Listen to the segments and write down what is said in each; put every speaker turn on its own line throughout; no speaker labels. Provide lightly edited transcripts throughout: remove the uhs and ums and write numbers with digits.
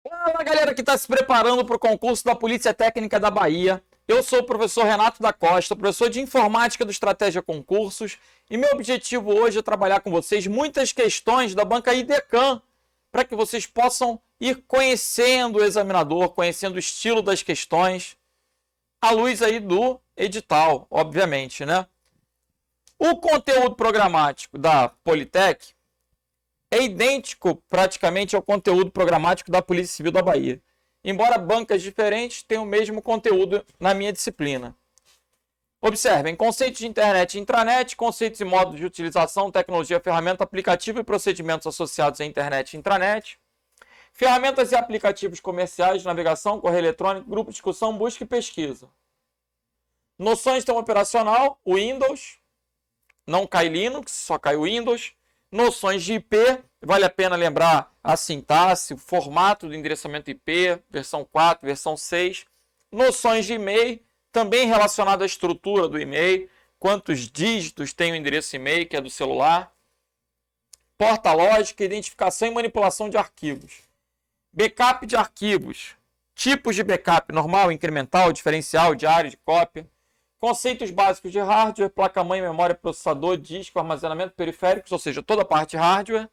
Fala, galera que está se preparando para o concurso da Polícia Técnica da Bahia. Eu sou o professor Renato da Costa, professor de Informática do Estratégia Concursos, e meu objetivo hoje é trabalhar com vocês muitas questões da banca IDECAM, para que vocês possam ir conhecendo o examinador, conhecendo o estilo das questões, à luz aí do edital, obviamente, né? O conteúdo programático da Politec é idêntico praticamente ao conteúdo programático da Polícia Civil da Bahia. Embora bancas diferentes tenham o mesmo conteúdo na minha disciplina. Observem, conceitos de internet e intranet, conceitos e modos de utilização, tecnologia, ferramenta, aplicativo e procedimentos associados à internet e intranet, ferramentas e aplicativos comerciais, navegação, correio eletrônico, grupo de discussão, busca e pesquisa. Noções de sistema operacional, o Windows, não cai Linux, só cai o Windows. Noções de IP, vale a pena lembrar a sintaxe, o formato do endereçamento IP, versão 4, versão 6. Noções de e-mail, também relacionado à estrutura do e-mail, quantos dígitos tem o endereço e-mail, que é do celular. Porta lógica, identificação e manipulação de arquivos. Backup de arquivos, tipos de backup normal, incremental, diferencial, diário, de cópia. Conceitos básicos de hardware, placa-mãe, memória, processador, disco, armazenamento, periféricos, ou seja, toda a parte hardware.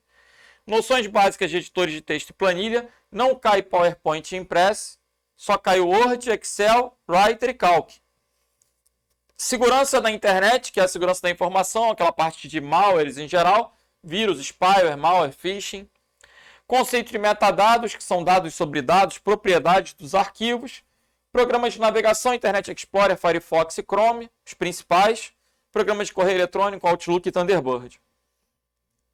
Noções básicas de editores de texto e planilha. Não cai PowerPoint e Impress, só cai Word, Excel, Writer e Calc. Segurança da internet, que é a segurança da informação, aquela parte de malwares em geral, vírus, spyware, malware, phishing. Conceito de metadados, que são dados sobre dados, propriedades dos arquivos. Programas de navegação, Internet Explorer, Firefox e Chrome, os principais. Programas de correio eletrônico, Outlook e Thunderbird.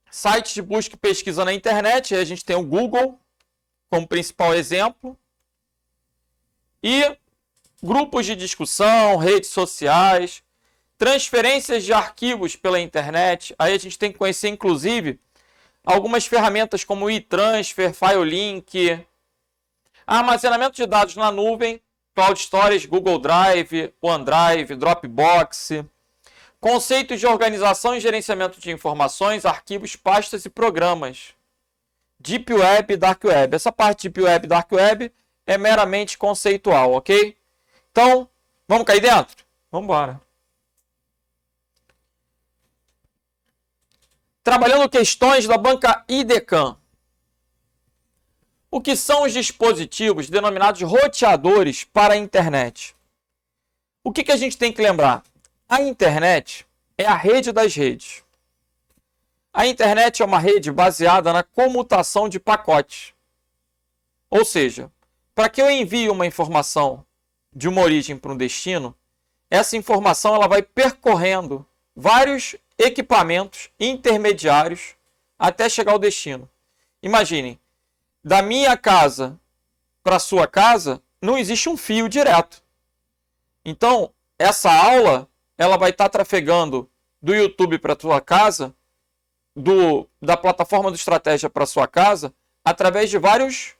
Sites de busca e pesquisa na internet, a gente tem o Google como principal exemplo. E grupos de discussão, redes sociais, transferências de arquivos pela internet. Aí a gente tem que conhecer, inclusive, algumas ferramentas como o e-transfer, FileLink, armazenamento de dados na nuvem, Cloud Storage, Google Drive, OneDrive, Dropbox. Conceitos de organização e gerenciamento de informações, arquivos, pastas e programas. Deep Web e Dark Web. Essa parte de Deep Web e Dark Web é meramente conceitual, ok? Então, vamos cair dentro? Vamos embora. Trabalhando questões da banca IDECAM. O que são os dispositivos denominados roteadores para a internet? O que a gente tem que lembrar? A internet é a rede das redes. A internet é uma rede baseada na comutação de pacotes. Ou seja, para que eu envie uma informação de uma origem para um destino, essa informação ela vai percorrendo vários equipamentos intermediários até chegar ao destino. Imaginem, da minha casa para a sua casa, não existe um fio direto. Então, essa aula ela vai estar trafegando do YouTube para a sua casa, da plataforma do Estratégia para a sua casa, através de vários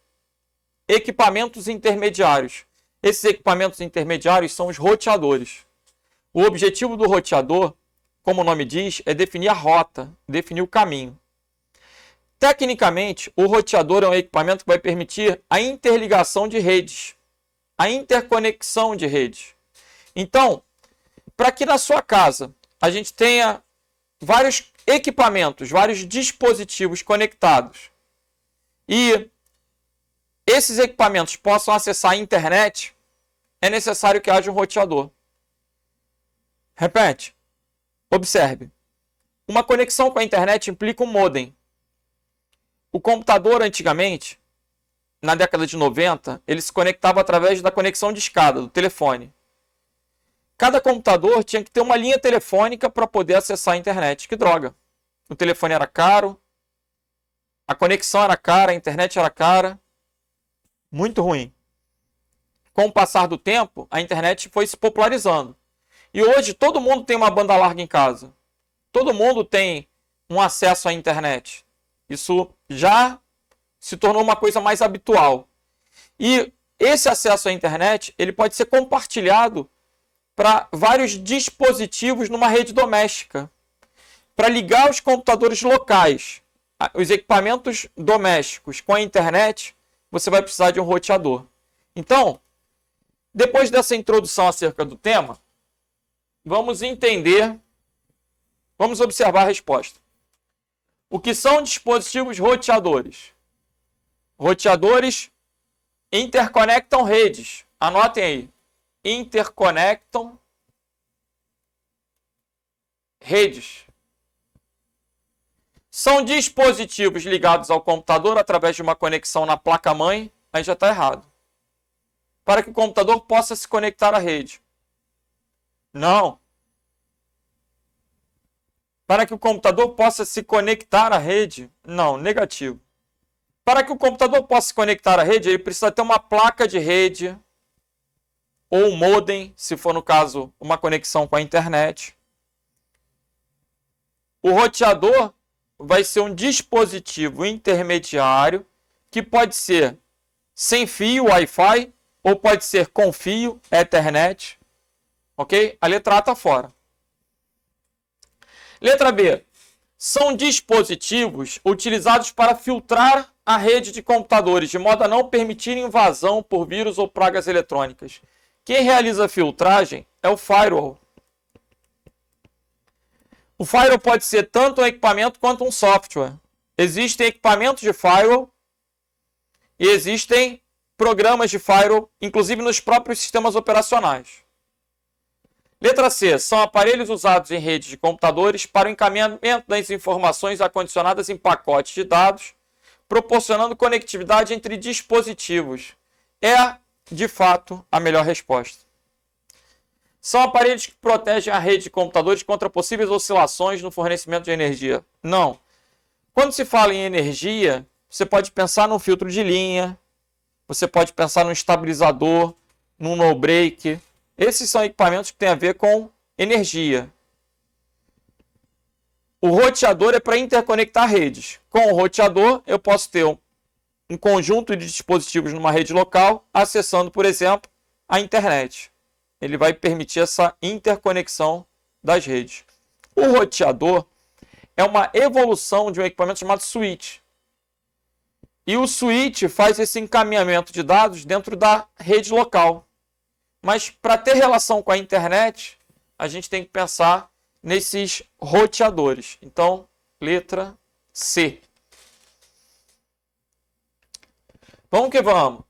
equipamentos intermediários. Esses equipamentos intermediários são os roteadores. O objetivo do roteador, como o nome diz, é definir a rota, definir o caminho. Tecnicamente, o roteador é um equipamento que vai permitir a interligação de redes, a interconexão de redes. Então, para que na sua casa a gente tenha vários equipamentos, vários dispositivos conectados e esses equipamentos possam acessar a internet, é necessário que haja um roteador. Repete. Observe. Uma conexão com a internet implica um modem. O computador, antigamente, na década de 90, ele se conectava através da conexão de escada, do telefone. Cada computador tinha que ter uma linha telefônica para poder acessar a internet. Que droga! O telefone era caro, a conexão era cara, a internet era cara. Muito ruim. Com o passar do tempo, a internet foi se popularizando. E hoje todo mundo tem uma banda larga em casa. Todo mundo tem um acesso à internet. Isso já se tornou uma coisa mais habitual. E esse acesso à internet ele pode ser compartilhado para vários dispositivos numa rede doméstica. Para ligar os computadores locais, os equipamentos domésticos com a internet, você vai precisar de um roteador. Então, depois dessa introdução acerca do tema, vamos entender, vamos observar a resposta. O que são dispositivos roteadores? Roteadores interconectam redes. Anotem aí. Interconectam redes. São dispositivos ligados ao computador através de uma conexão na placa-mãe. Aí já está errado. Para que o computador possa se conectar à rede. Não. Para que o computador possa se conectar à rede. Não, negativo. Para que o computador possa se conectar à rede, ele precisa ter uma placa de rede ou um modem, se for no caso uma conexão com a internet. O roteador vai ser um dispositivo intermediário que pode ser sem fio, Wi-Fi, ou pode ser com fio, Ethernet. Ok? A letra A está fora. Letra B. São dispositivos utilizados para filtrar a rede de computadores, de modo a não permitir invasão por vírus ou pragas eletrônicas. Quem realiza a filtragem é o firewall. O firewall pode ser tanto um equipamento quanto um software. Existem equipamentos de firewall e existem programas de firewall, inclusive nos próprios sistemas operacionais. Letra C. São aparelhos usados em redes de computadores para o encaminhamento das informações acondicionadas em pacotes de dados, proporcionando conectividade entre dispositivos. É, de fato, a melhor resposta. São aparelhos que protegem a rede de computadores contra possíveis oscilações no fornecimento de energia. Não. Quando se fala em energia, você pode pensar num filtro de linha, você pode pensar num estabilizador, num no-break. Esses são equipamentos que têm a ver com energia. O roteador é para interconectar redes. Com o roteador, eu posso ter um conjunto de dispositivos numa rede local, acessando, por exemplo, a internet. Ele vai permitir essa interconexão das redes. O roteador é uma evolução de um equipamento chamado switch. E o switch faz esse encaminhamento de dados dentro da rede local. Mas para ter relação com a internet, a gente tem que pensar nesses roteadores. Então, letra C. Vamos que vamos.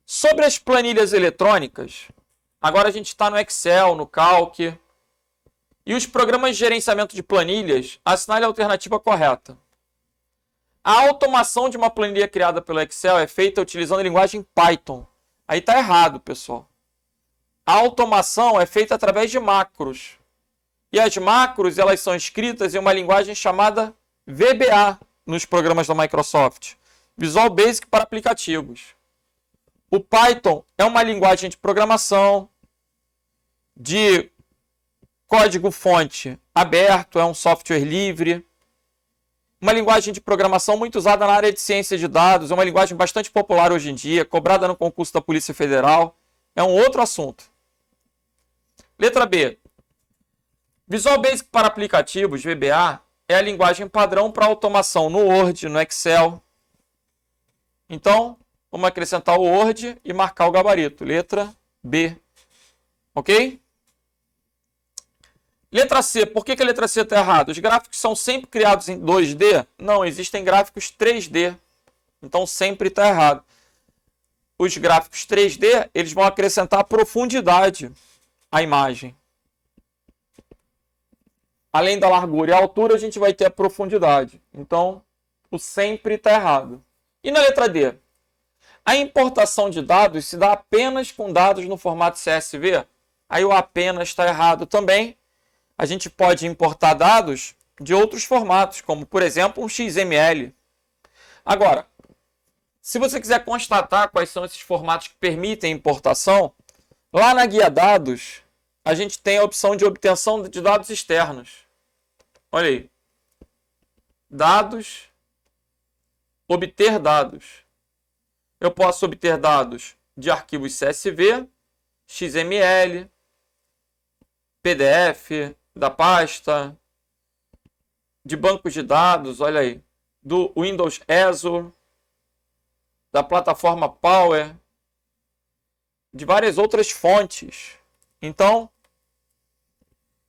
Sobre as planilhas eletrônicas, agora a gente está no Excel, no Calc. E os programas de gerenciamento de planilhas, assinale a alternativa correta. A automação de uma planilha criada pelo Excel é feita utilizando a linguagem Python. Aí está errado, pessoal. A automação é feita através de macros. E as macros, elas são escritas em uma linguagem chamada VBA nos programas da Microsoft. Visual Basic para aplicativos. O Python é uma linguagem de programação de código-fonte aberto, é um software livre. Uma linguagem de programação muito usada na área de ciência de dados, é uma linguagem bastante popular hoje em dia, cobrada no concurso da Polícia Federal. É um outro assunto. Letra B. Visual Basic para aplicativos, VBA, é a linguagem padrão para automação no Word, no Excel. Então, vamos acrescentar o Word e marcar o gabarito. Letra B. Ok? Letra C. Por que a letra C está errada? Os gráficos são sempre criados em 2D? Não, existem gráficos 3D. Então, sempre está errado. Os gráficos 3D, eles vão acrescentar profundidade à imagem. Além da largura e altura, a gente vai ter a profundidade. Então, o sempre está errado. E na letra D? A importação de dados se dá apenas com dados no formato CSV? Aí o apenas está errado também. A gente pode importar dados de outros formatos, como, por exemplo, um XML. Agora, se você quiser constatar quais são esses formatos que permitem importação, lá na guia dados, a gente tem a opção de obtenção de dados externos. Olha aí. Dados. Obter dados. Eu posso obter dados de arquivos CSV, XML, PDF da pasta, de bancos de dados, olha aí, do Windows Azure, da plataforma Power, de várias outras fontes. Então,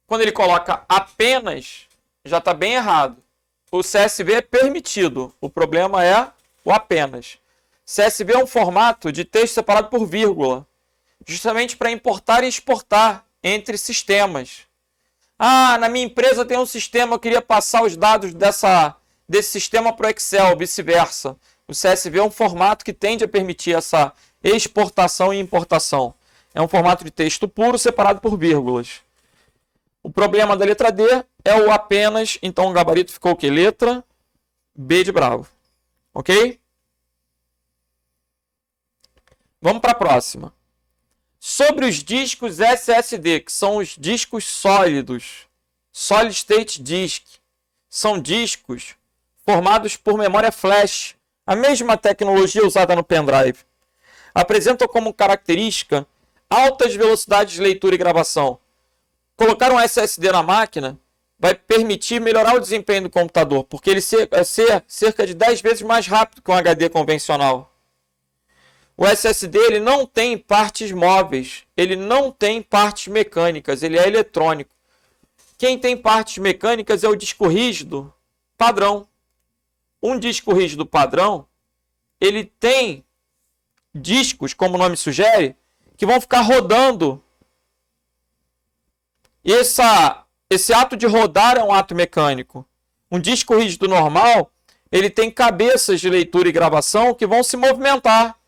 quando ele coloca apenas, já está bem errado. O CSV é permitido, o problema é o apenas. CSV é um formato de texto separado por vírgula, justamente para importar e exportar entre sistemas. Ah, na minha empresa tem um sistema, eu queria passar os dados desse sistema para o Excel, vice-versa. O CSV é um formato que tende a permitir essa exportação e importação. É um formato de texto puro separado por vírgulas. O problema da letra D é o apenas, então o gabarito ficou o quê? Letra B de bravo. Ok? Vamos para a próxima. Sobre os discos SSD, que são os discos sólidos, Solid State Disk, são discos formados por memória flash, a mesma tecnologia usada no pendrive. Apresentam como característica altas velocidades de leitura e gravação. Colocar um SSD na máquina vai permitir melhorar o desempenho do computador, porque ele é cerca de 10 vezes mais rápido que um HD convencional. O SSD ele não tem partes móveis, ele não tem partes mecânicas, ele é eletrônico. Quem tem partes mecânicas é o disco rígido padrão. Um disco rígido padrão, ele tem discos, como o nome sugere, que vão ficar rodando. E esse ato de rodar é um ato mecânico. Um disco rígido normal, ele tem cabeças de leitura e gravação que vão se movimentar.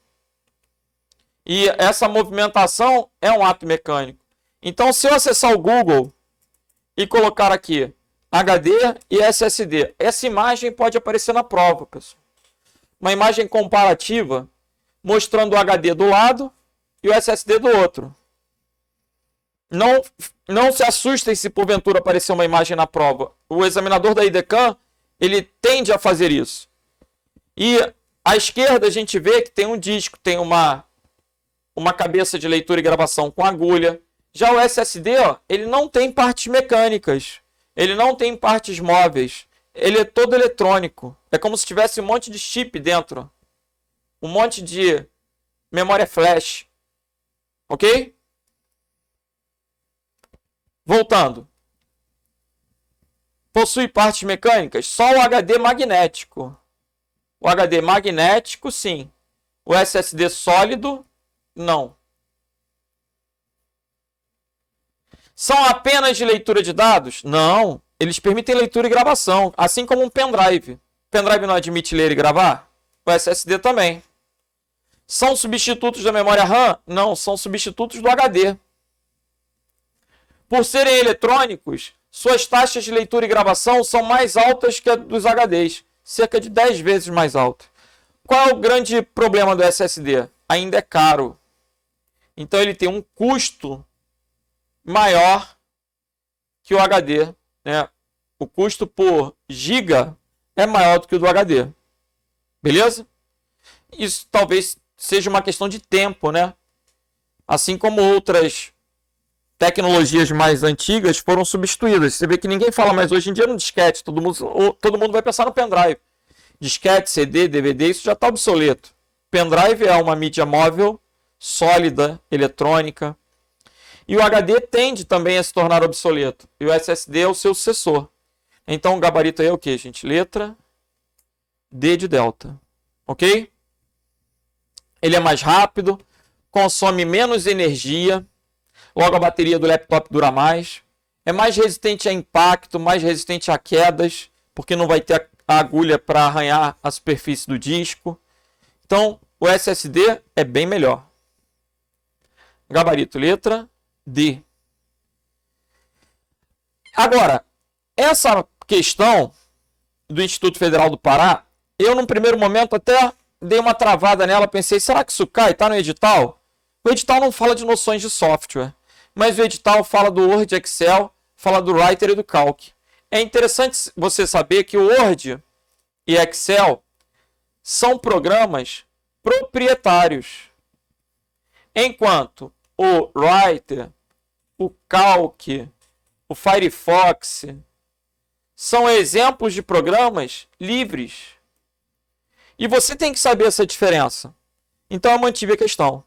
E essa movimentação é um ato mecânico. Então, se eu acessar o Google e colocar aqui HD e SSD, essa imagem pode aparecer na prova, pessoal. Uma imagem comparativa mostrando o HD do lado e o SSD do outro. Não se assustem se porventura aparecer uma imagem na prova. O examinador da IDECAM, ele tende a fazer isso. E à esquerda a gente vê que tem um disco, tem uma cabeça de leitura e gravação com agulha. Já o SSD, ó, ele não tem partes mecânicas. Ele não tem partes móveis. Ele é todo eletrônico. É como se tivesse um monte de chip dentro. Um monte de memória flash. Ok? Voltando. Possui partes mecânicas? Só o HD magnético. O HD magnético, sim. O SSD sólido, não. São apenas de leitura de dados? Não. Eles permitem leitura e gravação, assim como um pendrive. Pendrive não admite ler e gravar? O SSD também. São substitutos da memória RAM? Não, são substitutos do HD. Por serem eletrônicos, suas taxas de leitura e gravação são mais altas que a dos HDs, cerca de 10 vezes mais altas. Qual é o grande problema do SSD? Ainda é caro. Então ele tem um custo maior que o HD, né? O custo por giga é maior do que o do HD. Beleza? Isso talvez seja uma questão de tempo, né? Assim como outras tecnologias mais antigas foram substituídas. Você vê que ninguém fala mais hoje em dia no disquete. Todo mundo vai pensar no pendrive. Disquete, CD, DVD, isso já está obsoleto. Pendrive é uma mídia móvel, sólida, eletrônica. E o HD tende também a se tornar obsoleto. E o SSD é o seu sucessor. Então o gabarito aí é o que, gente? Letra D de delta. Ok? Ele é mais rápido, consome menos energia, logo a bateria do laptop dura mais, é mais resistente a impacto, mais resistente a quedas, porque não vai ter a agulha para arranhar a superfície do disco. Então o SSD é bem melhor. Gabarito letra D. Agora, essa questão do Instituto Federal do Pará, eu num primeiro momento até dei uma travada nela, pensei, será que isso cai? Está no edital? O edital não fala de noções de software, mas o edital fala do Word, Excel, fala do Writer e do Calc. É interessante você saber que o Word e Excel são programas proprietários, enquanto o Writer, o Calc, o Firefox são exemplos de programas livres. E você tem que saber essa diferença. Então eu mantive a questão.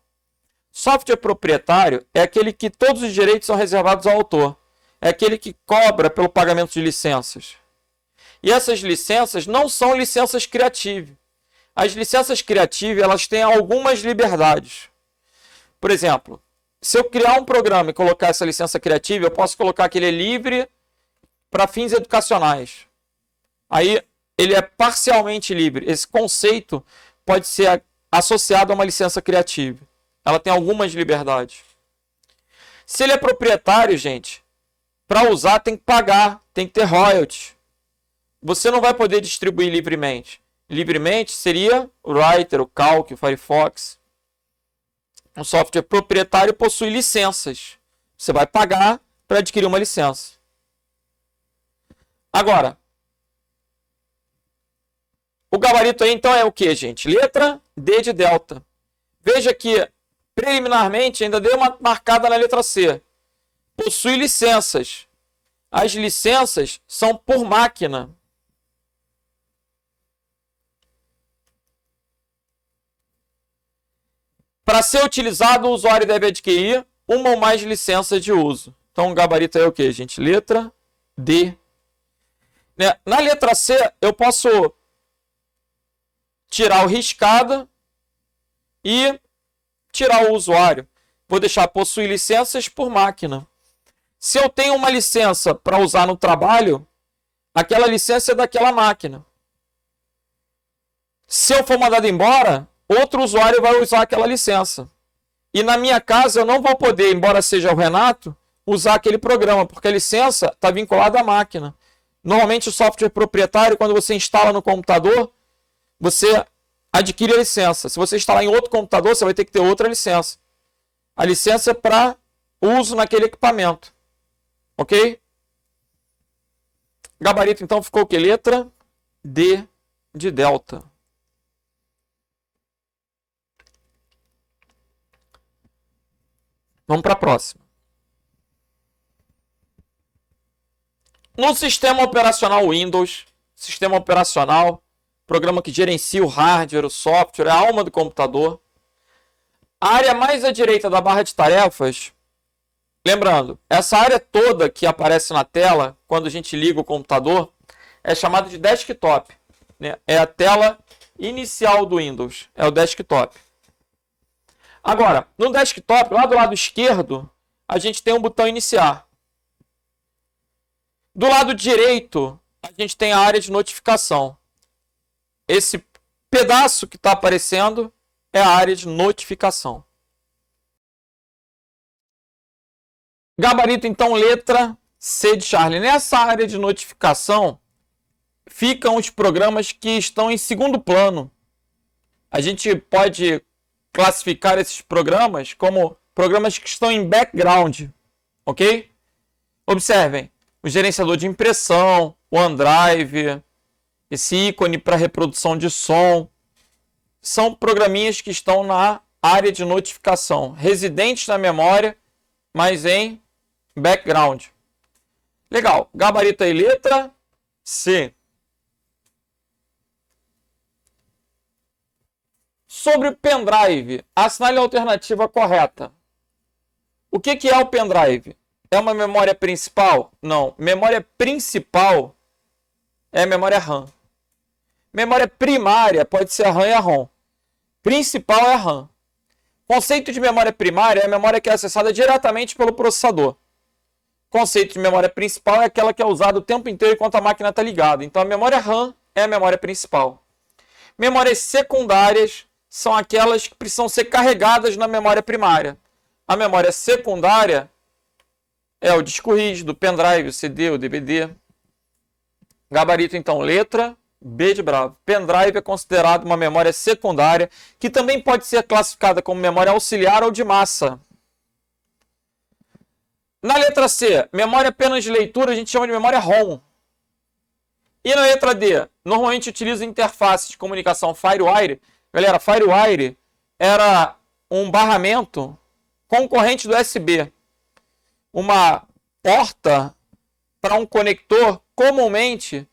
Software proprietário é aquele que todos os direitos são reservados ao autor. É aquele que cobra pelo pagamento de licenças. E essas licenças não são licenças Creative. As licenças Creative, elas têm algumas liberdades. Por exemplo, se eu criar um programa e colocar essa licença Creative, eu posso colocar que ele é livre para fins educacionais. Aí ele é parcialmente livre. Esse conceito pode ser associado a uma licença Creative. Ela tem algumas liberdades. Se ele é proprietário, gente, para usar tem que pagar, tem que ter royalties. Você não vai poder distribuir livremente. Livremente seria o Writer, o Calc, o Firefox. Um software proprietário possui licenças. Você vai pagar para adquirir uma licença. Agora, o gabarito aí então é o que, gente? Letra D de delta. Veja que, preliminarmente, ainda dei uma marcada na letra C. Possui licenças. As licenças são por máquina. Para ser utilizado, o usuário deve adquirir uma ou mais licenças de uso. Então, o gabarito é o que, gente? Letra D. Na letra C, eu posso tirar o riscado e tirar o usuário. Vou deixar possuir licenças por máquina. Se eu tenho uma licença para usar no trabalho, aquela licença é daquela máquina. Se eu for mandado embora, outro usuário vai usar aquela licença. E na minha casa eu não vou poder, embora seja o Renato, usar aquele programa, porque a licença está vinculada à máquina. Normalmente o software proprietário, quando você instala no computador, você adquire a licença. Se você instalar em outro computador, você vai ter que ter outra licença. A licença é para uso naquele equipamento. Ok? Gabarito, então, ficou o que? Letra D de delta. Vamos para a próxima. No sistema operacional Windows, sistema operacional, programa que gerencia o hardware, o software, a alma do computador. A área mais à direita da barra de tarefas, lembrando, essa área toda que aparece na tela, quando a gente liga o computador, é chamada de desktop. Né? É a tela inicial do Windows, é o desktop. Agora, no desktop, lá do lado esquerdo, a gente tem um botão iniciar. Do lado direito, a gente tem a área de notificação. Esse pedaço que está aparecendo é a área de notificação. Gabarito, então, letra C de Charlie. Nessa área de notificação, ficam os programas que estão em segundo plano. A gente pode classificar esses programas como programas que estão em background. Ok? Observem. O gerenciador de impressão, o OneDrive, esse ícone para reprodução de som, são programinhas que estão na área de notificação, residentes na memória, mas em background. Legal, gabarito aí, letra C. Sobre o pendrive, assinale a alternativa correta. O que é o pendrive? É uma memória principal? Não. Memória principal é a memória RAM. Memória primária pode ser a RAM e a ROM. Principal é a RAM. Conceito de memória primária é a memória que é acessada diretamente pelo processador. Conceito de memória principal é aquela que é usada o tempo inteiro enquanto a máquina está ligada. Então a memória RAM é a memória principal. Memórias secundárias são aquelas que precisam ser carregadas na memória primária. A memória secundária é o disco rígido, o pendrive, o CD, o DVD. Gabarito, então, letra B de bravo. Pendrive é considerado uma memória secundária, que também pode ser classificada como memória auxiliar ou de massa. Na letra C, memória apenas de leitura, a gente chama de memória ROM. E na letra D, normalmente utiliza interface de comunicação FireWire. Galera, FireWire era um barramento concorrente do USB. Uma porta para um conector comumente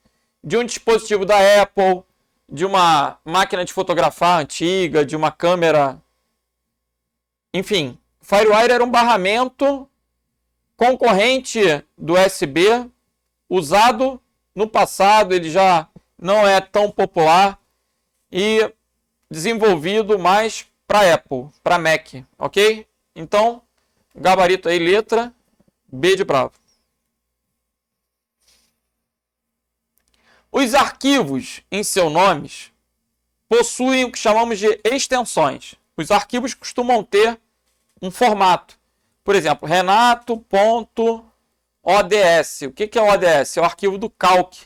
de um dispositivo da Apple, de uma máquina de fotografar antiga, de uma câmera. Enfim, FireWire era um barramento concorrente do USB, usado no passado, ele já não é tão popular e desenvolvido mais para Apple, para Mac, ok? Então, gabarito aí, letra B de bravo. Os arquivos em seus nomes possuem o que chamamos de extensões. Os arquivos costumam ter um formato. Por exemplo, renato.ods. O que é o ODS? É o arquivo do Calc.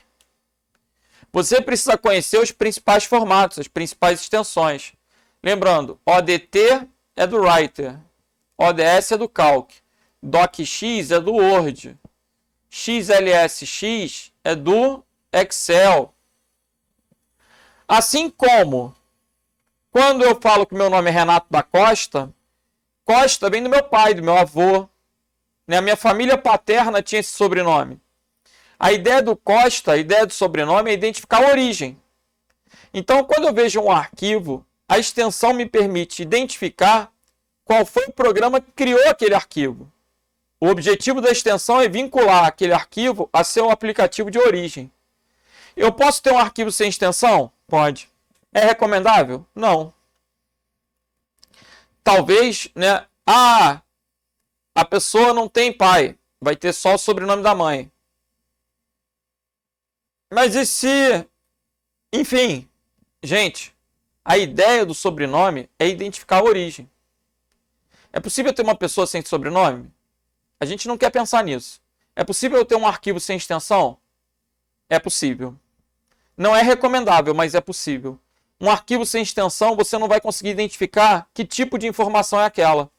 Você precisa conhecer os principais formatos, as principais extensões. Lembrando, ODT é do Writer, ODS é do Calc, DocX é do Word, XLSX é do Excel. Assim como, quando eu falo que meu nome é Renato da Costa, Costa vem do meu pai, do meu avô. A minha família paterna tinha esse sobrenome. A ideia do Costa, a ideia do sobrenome é identificar a origem. Então, quando eu vejo um arquivo, a extensão me permite identificar qual foi o programa que criou aquele arquivo. O objetivo da extensão é vincular aquele arquivo a seu aplicativo de origem. Eu posso ter um arquivo sem extensão? Pode. É recomendável? Não. Talvez, a pessoa não tem pai, vai ter só o sobrenome da mãe. Mas e se... Enfim, gente, a ideia do sobrenome é identificar a origem. É possível ter uma pessoa sem sobrenome? A gente não quer pensar nisso. É possível ter um arquivo sem extensão? É possível. Não é recomendável, mas é possível. Um arquivo sem extensão, você não vai conseguir identificar que tipo de informação é aquela.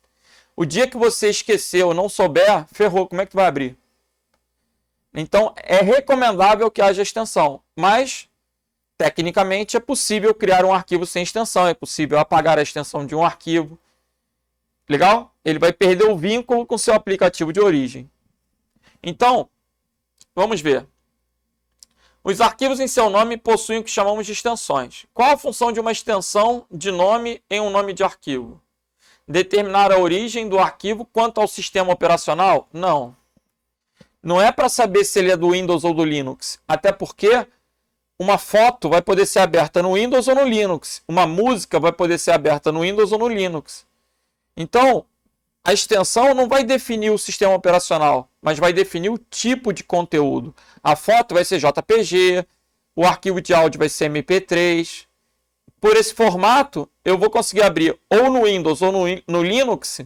O dia que você esquecer ou não souber, ferrou, como é que tu vai abrir? Então, é recomendável que haja extensão, mas, tecnicamente, é possível criar um arquivo sem extensão, é possível apagar a extensão de um arquivo. Legal? Ele vai perder o vínculo com seu aplicativo de origem. Então, vamos ver. Os arquivos em seu nome possuem o que chamamos de extensões. Qual a função de uma extensão de nome em um nome de arquivo? Determinar a origem do arquivo quanto ao sistema operacional? Não. Não é para saber se ele é do Windows ou do Linux. Até porque uma foto vai poder ser aberta no Windows ou no Linux. Uma música vai poder ser aberta no Windows ou no Linux. Então, a extensão não vai definir o sistema operacional, mas vai definir o tipo de conteúdo. A foto vai ser JPG, o arquivo de áudio vai ser MP3. Por esse formato, eu vou conseguir abrir ou no Windows ou no Linux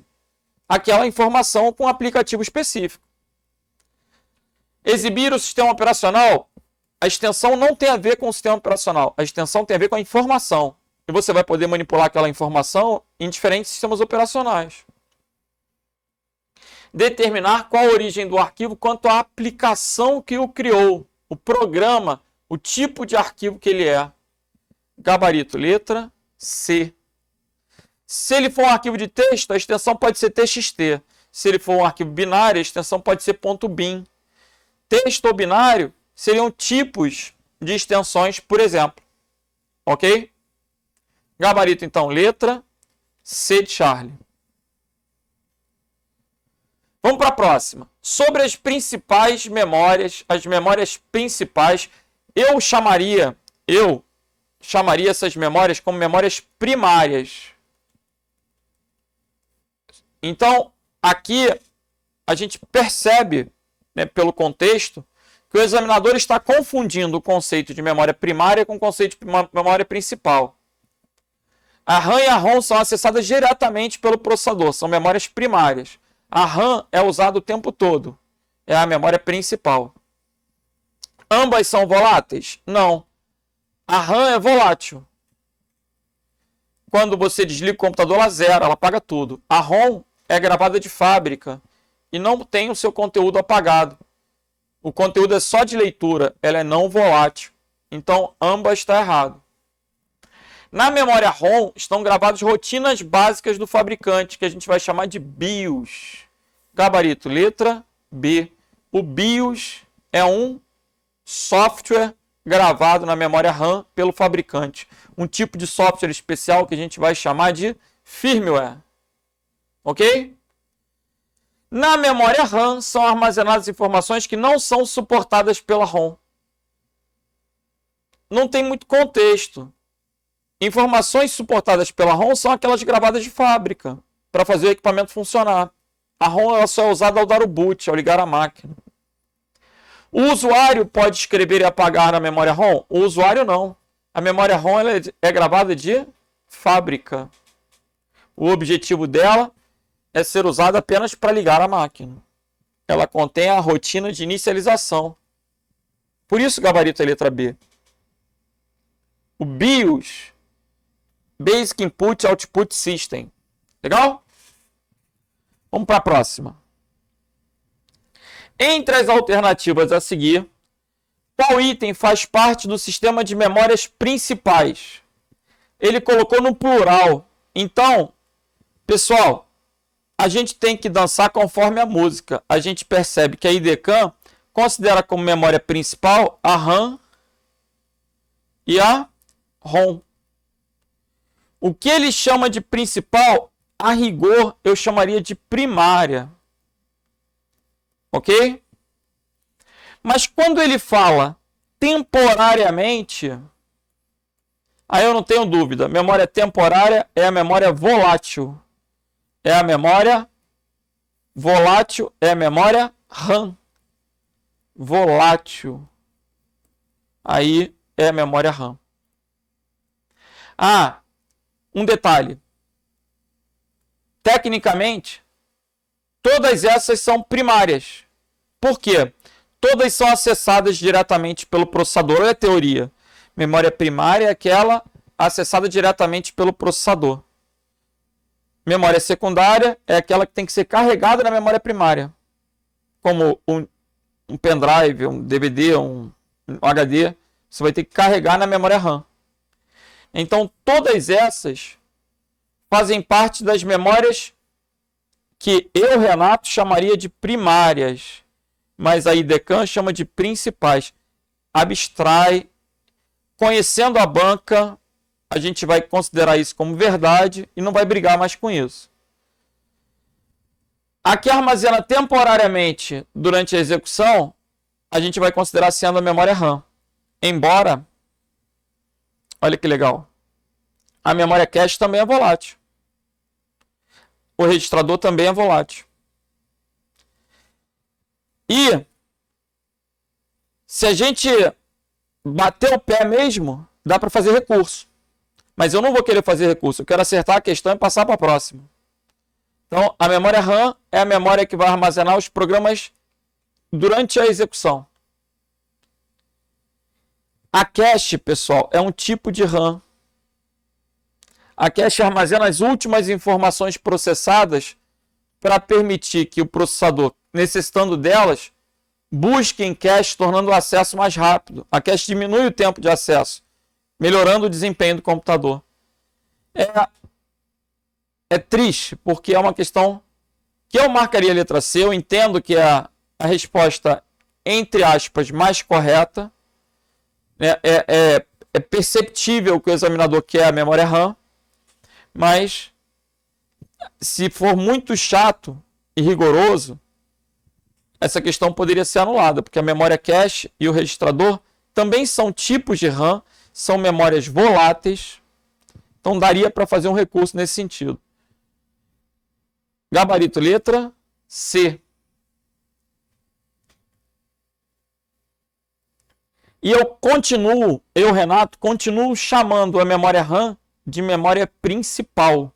aquela informação com um aplicativo específico. Exibir o sistema operacional, a extensão não tem a ver com o sistema operacional, a extensão tem a ver com a informação. E você vai poder manipular aquela informação em diferentes sistemas operacionais. Determinar qual a origem do arquivo quanto à aplicação que o criou, o programa, o tipo de arquivo que ele é. Gabarito, letra C. Se ele for um arquivo de texto, a extensão pode ser TXT. Se ele for um arquivo binário, a extensão pode ser .bin. Texto ou binário seriam tipos de extensões, por exemplo. Ok? Gabarito, então, letra C de Charlie. Vamos para a próxima. Sobre as principais memórias, as memórias principais, eu chamaria essas memórias como memórias primárias. Então, aqui a gente percebe, pelo contexto, que o examinador está confundindo o conceito de memória primária com o conceito de memória principal. A RAM e a ROM são acessadas diretamente pelo processador, são memórias primárias. A RAM é usada o tempo todo, é a memória principal. Ambas são voláteis? Não. A RAM é volátil. Quando você desliga o computador, ela zera, ela apaga tudo. A ROM é gravada de fábrica e não tem o seu conteúdo apagado. O conteúdo é só de leitura, ela é não volátil. Então, ambas estão errado. Na memória ROM estão gravadas rotinas básicas do fabricante, que a gente vai chamar de BIOS. Gabarito, letra B. O BIOS é um software gravado na memória RAM pelo fabricante. Um tipo de software especial que a gente vai chamar de firmware. Ok? Na memória RAM são armazenadas informações que não são suportadas pela ROM. Não tem muito contexto. Informações suportadas pela ROM são aquelas gravadas de fábrica para fazer o equipamento funcionar. A ROM ela só é usada ao dar o boot, ao ligar a máquina. O usuário pode escrever e apagar na memória ROM? O usuário não. A memória ROM ela é gravada de fábrica. O objetivo dela é ser usada apenas para ligar a máquina. Ela contém a rotina de inicialização. Por isso, gabarito é letra B. O BIOS, Basic Input Output System. Legal? Vamos para a próxima. Entre as alternativas a seguir, qual item faz parte do sistema de memórias principais? Ele colocou no plural. Então, pessoal, a gente tem que dançar conforme a música. A gente percebe que a IDECAM considera como memória principal a RAM e a ROM. O que ele chama de principal, a rigor, eu chamaria de primária. Ok? Mas quando ele fala temporariamente, aí eu não tenho dúvida. Memória temporária é a memória volátil. É a memória volátil, é a memória RAM. Volátil. Aí é a memória RAM. Ah, um detalhe. Tecnicamente, todas essas são primárias. Por quê? Todas são acessadas diretamente pelo processador. Olha a teoria. Memória primária é aquela acessada diretamente pelo processador. Memória secundária é aquela que tem que ser carregada na memória primária. Como um pendrive, um DVD, um HD. Você vai ter que carregar na memória RAM. Então, todas essas fazem parte das memórias que eu, Renato, chamaria de primárias. Mas a IDECAM chama de principais. Abstrai. Conhecendo a banca, a gente vai considerar isso como verdade e não vai brigar mais com isso. A que armazena temporariamente durante a execução, a gente vai considerar sendo a memória RAM. Embora, olha que legal, a memória cache também é volátil. O registrador também é volátil. E se a gente bater o pé mesmo, dá para fazer recurso. Mas eu não vou querer fazer recurso. Eu quero acertar a questão e passar para a próxima. Então, a memória RAM é a memória que vai armazenar os programas durante a execução. A cache, pessoal, é um tipo de RAM. A cache armazena as últimas informações processadas para permitir que o processador, necessitando delas, busque em cache, tornando o acesso mais rápido. A cache diminui o tempo de acesso, melhorando o desempenho do computador. É triste, porque é uma questão que eu marcaria a letra C. Eu entendo que é a resposta, entre aspas, mais correta. É perceptível que o examinador quer a memória RAM, mas se for muito chato e rigoroso, essa questão poderia ser anulada, porque a memória cache e o registrador também são tipos de RAM, são memórias voláteis, então daria para fazer um recurso nesse sentido. Gabarito letra C. E eu, Renato, continuo chamando a memória RAM de memória principal.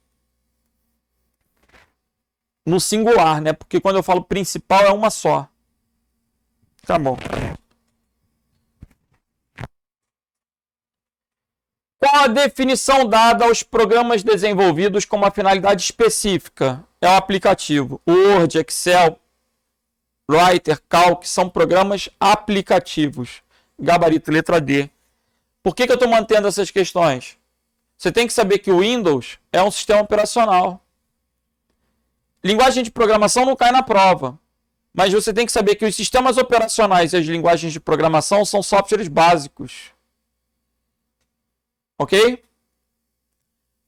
No singular, né? Porque quando eu falo principal é uma só. Tá bom. Qual a definição dada aos programas desenvolvidos com uma finalidade específica? É o aplicativo. Word, Excel, Writer, Calc são programas aplicativos. Gabarito, letra D. Por que eu estou mantendo essas questões? Você tem que saber que o Windows é um sistema operacional. Linguagem de programação não cai na prova. Mas você tem que saber que os sistemas operacionais e as linguagens de programação são softwares básicos. Ok?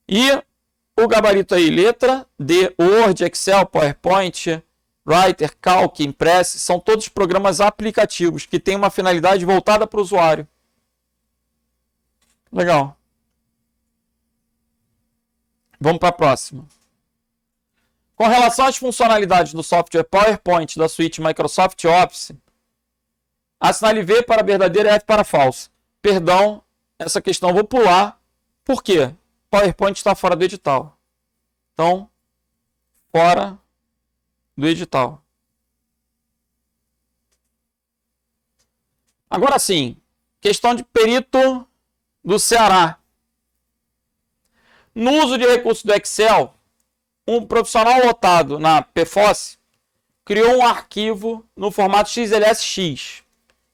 E o gabarito aí, letra D, Word, Excel, PowerPoint, Writer, Calc, Impress, são todos programas aplicativos que têm uma finalidade voltada para o usuário. Legal. Vamos para a próxima. Com relação às funcionalidades do software PowerPoint da suíte Microsoft Office, assinale V para verdadeiro e F para falso. Perdão, essa questão eu vou pular. Por quê? PowerPoint está fora do edital. Então, fora do edital. Agora sim, questão de perito do Ceará. No uso de recursos do Excel, um profissional lotado na PFOS criou um arquivo no formato XLSX,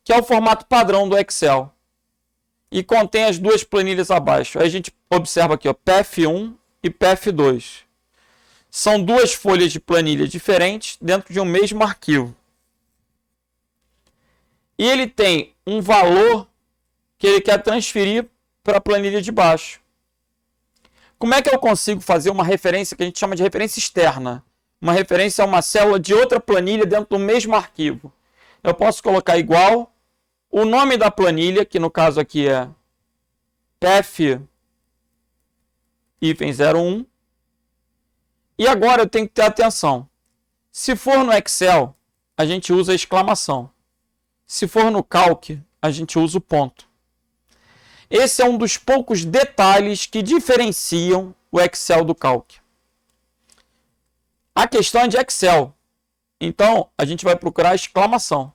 que é o formato padrão do Excel, e contém as duas planilhas abaixo. Aí a gente observa aqui, ó, PF1 e PF2. São duas folhas de planilha diferentes dentro de um mesmo arquivo. E ele tem um valor que ele quer transferir para a planilha de baixo. Como é que eu consigo fazer uma referência que a gente chama de referência externa? Uma referência a uma célula de outra planilha dentro do mesmo arquivo. Eu posso colocar igual o nome da planilha, que no caso aqui é PF-01. E agora eu tenho que ter atenção. Se for no Excel, a gente usa a exclamação. Se for no Calc, a gente usa o ponto. Esse é um dos poucos detalhes que diferenciam o Excel do Calc. A questão é de Excel. Então, a gente vai procurar a exclamação.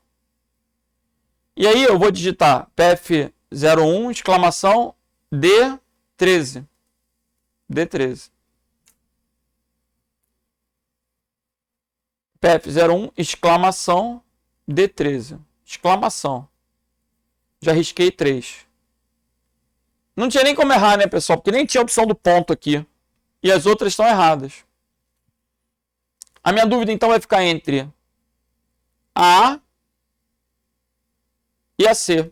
E aí eu vou digitar PF01, exclamação, D13. D13. PF01, exclamação, D13. Exclamação. Já risquei 3. Não tinha nem como errar, né, pessoal? Porque nem tinha a opção do ponto aqui. E as outras estão erradas. A minha dúvida, então, vai ficar entre a A e a C.